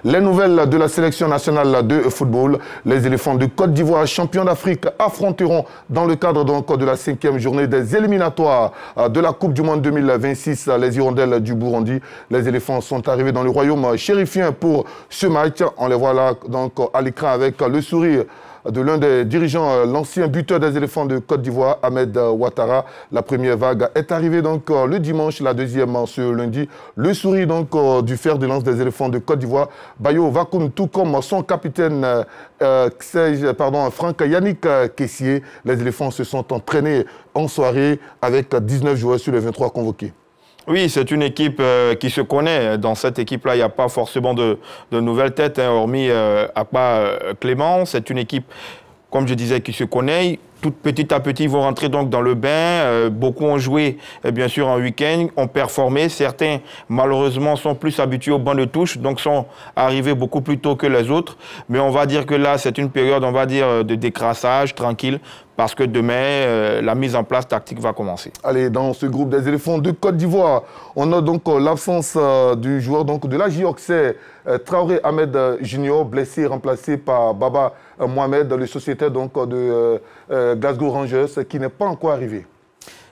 Les nouvelles de la sélection nationale de football. Les éléphants de Côte d'Ivoire, champions d'Afrique, affronteront dans le cadre donc de la 5e journée des éliminatoires de la Coupe du Monde 2026 les hirondelles du Burundi. Les éléphants sont arrivés dans le royaume chérifien pour ce match. On les voit là donc à l'écran avec le sourire de l'un des dirigeants, l'ancien buteur des éléphants de Côte d'Ivoire, Ahmed Ouattara. La première vague est arrivée donc le dimanche, la deuxième ce lundi. Le sourire donc du fer de lance des éléphants de Côte d'Ivoire, Bayo Vakoum, tout comme son capitaine Franck Yannick Kessié. Les éléphants se sont entraînés en soirée avec 19 joueurs sur les 23 convoqués. Oui, c'est une équipe qui se connaît. Dans cette équipe-là, il n'y a pas forcément de nouvelles têtes, hein, hormis Akba Clément. C'est une équipe, comme je disais, qui se connaît. Tout petit à petit, ils vont rentrer donc dans le bain. Beaucoup ont joué, bien sûr, en week-end, ont performé. Certains, malheureusement, sont plus habitués au banc de touche, donc sont arrivés beaucoup plus tôt que les autres. Mais on va dire que là, c'est une période, on va dire, de décrassage, tranquille, parce que demain, la mise en place tactique va commencer. Allez, dans ce groupe des éléphants de Côte d'Ivoire, on a donc l'absence du joueur donc, de la J-Oxay, Traoré Ahmed Junior, blessé, remplacé par Baba Mohamed, le sociétaire donc, de Glasgow Rangers, qui n'est pas encore arrivé.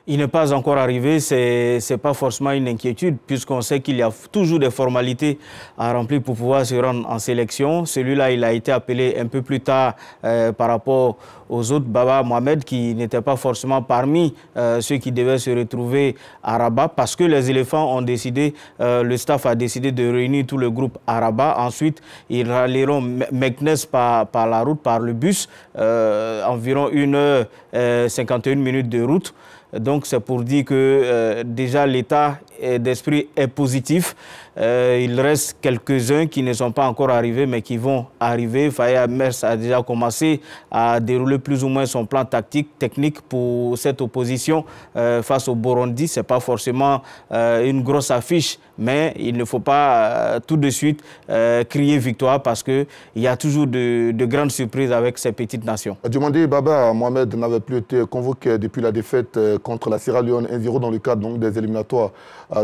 Il n'est pas encore arrivé, ce n'est pas forcément une inquiétude, puisqu'on sait qu'il y a toujours des formalités à remplir pour pouvoir se rendre en sélection. Celui-là, il a été appelé un peu plus tard par rapport aux autres, Baba Mohamed, qui n'était pas forcément parmi ceux qui devaient se retrouver à Rabat, parce que les éléphants ont décidé, le staff a décidé de réunir tout le groupe à Rabat. Ensuite, ils rallieront Meknes par la route, par le bus, environ 1h51 minutes de route. Donc, c'est pour dire que déjà l'état d'esprit est positif. Il reste quelques-uns qui ne sont pas encore arrivés, mais qui vont arriver. Faye Mers a déjà commencé à dérouler plus ou moins son plan tactique, technique pour cette opposition face au Burundi. Ce n'est pas forcément une grosse affiche, mais il ne faut pas tout de suite crier victoire parce qu'il y a toujours de grandes surprises avec ces petites nations. Demandé, Baba Mohamed n'avait plus été convoqué depuis la défaite contre la Sierra Leone 1-0 dans le cadre donc, des éliminatoires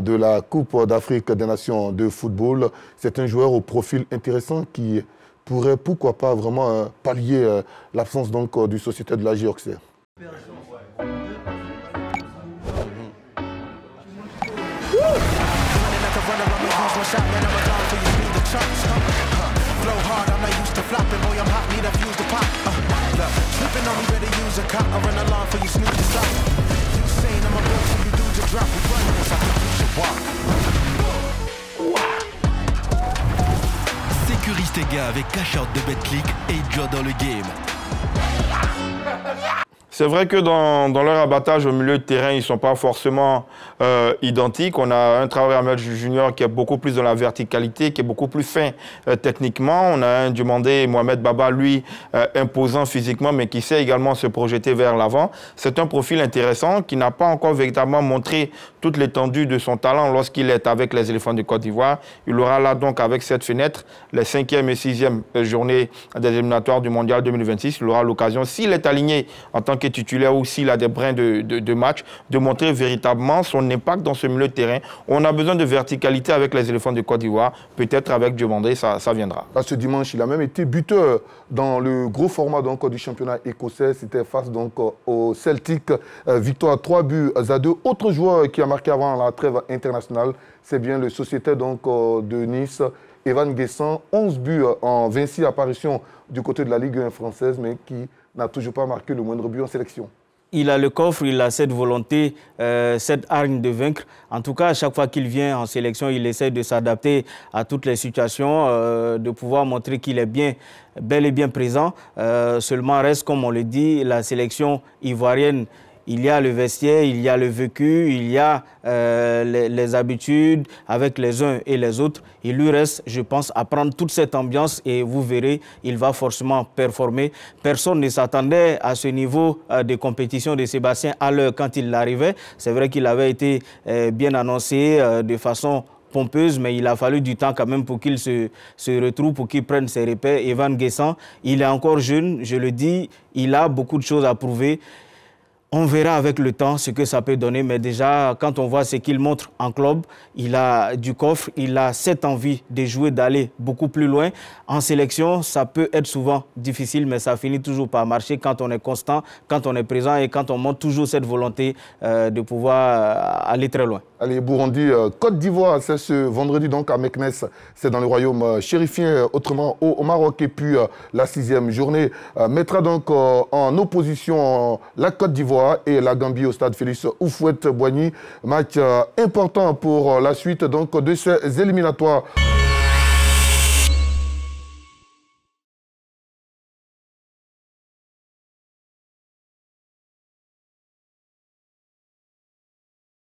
de la Coupe d'Afrique des Nations de football. C'est un joueur au profil intéressant qui pourrait, pourquoi pas, vraiment pallier l'absence donc du sociétaire de la J-Oxay. Sécurise tes gars avec Cash Out de BetClick et Joe dans le game. C'est vrai que dans leur abattage au milieu de terrain, ils ne sont pas forcément identiques. On a un Traoré Ahmed Junior qui est beaucoup plus dans la verticalité, qui est beaucoup plus fin techniquement. On a un Diomandé Mohamed Baba, lui, imposant physiquement, mais qui sait également se projeter vers l'avant. C'est un profil intéressant qui n'a pas encore véritablement montré toute l'étendue de son talent lorsqu'il est avec les éléphants de Côte d'Ivoire. Il aura là donc avec cette fenêtre, les 5e et 6e journées des éliminatoires du Mondial 2026. Il aura l'occasion, s'il est aligné en tant que titulaire ou s'il a des brins de match, de montrer véritablement son impact dans ce milieu de terrain. On a besoin de verticalité avec les éléphants de Côte d'Ivoire. Peut-être avec Diomandé, ça viendra. Ce dimanche, il a même été buteur dans le gros format donc, du championnat écossais. C'était face donc, au Celtic. Victoire 3-2. Autre joueur qui a marqué avant la trêve internationale, c'est bien le sociétaire donc, de Nice, Evan Guessant. 11 buts en 26 apparitions du côté de la Ligue 1 française, mais qui n'a toujours pas marqué le moindre but en sélection. Il a le coffre, il a cette volonté, cette hargne de vaincre. En tout cas, à chaque fois qu'il vient en sélection, il essaie de s'adapter à toutes les situations, de pouvoir montrer qu'il est bel et bien présent. Seulement reste, comme on le dit, la sélection ivoirienne. Il y a le vestiaire, il y a le vécu, il y a les habitudes avec les uns et les autres. Il lui reste, je pense, à prendre toute cette ambiance et vous verrez, il va forcément performer. Personne ne s'attendait à ce niveau de compétition de Sébastien Haller quand il arrivait. C'est vrai qu'il avait été bien annoncé de façon pompeuse, mais il a fallu du temps quand même pour qu'il se retrouve, pour qu'il prenne ses repères. Evan Guessant, il est encore jeune, je le dis, il a beaucoup de choses à prouver. On verra avec le temps ce que ça peut donner, mais déjà, quand on voit ce qu'il montre en club, il a du coffre, il a cette envie de jouer, d'aller beaucoup plus loin. En sélection, ça peut être souvent difficile, mais ça finit toujours par marcher quand on est constant, quand on est présent et quand on montre toujours cette volonté de pouvoir aller très loin. Allez, Burundi, Côte d'Ivoire, c'est ce vendredi donc à Meknes, c'est dans le royaume chérifien, autrement au Maroc. Et puis la 6e journée mettra donc en opposition la Côte d'Ivoire et la Gambie au stade Félix Houphouët-Boigny. Match important pour la suite donc de ces éliminatoires.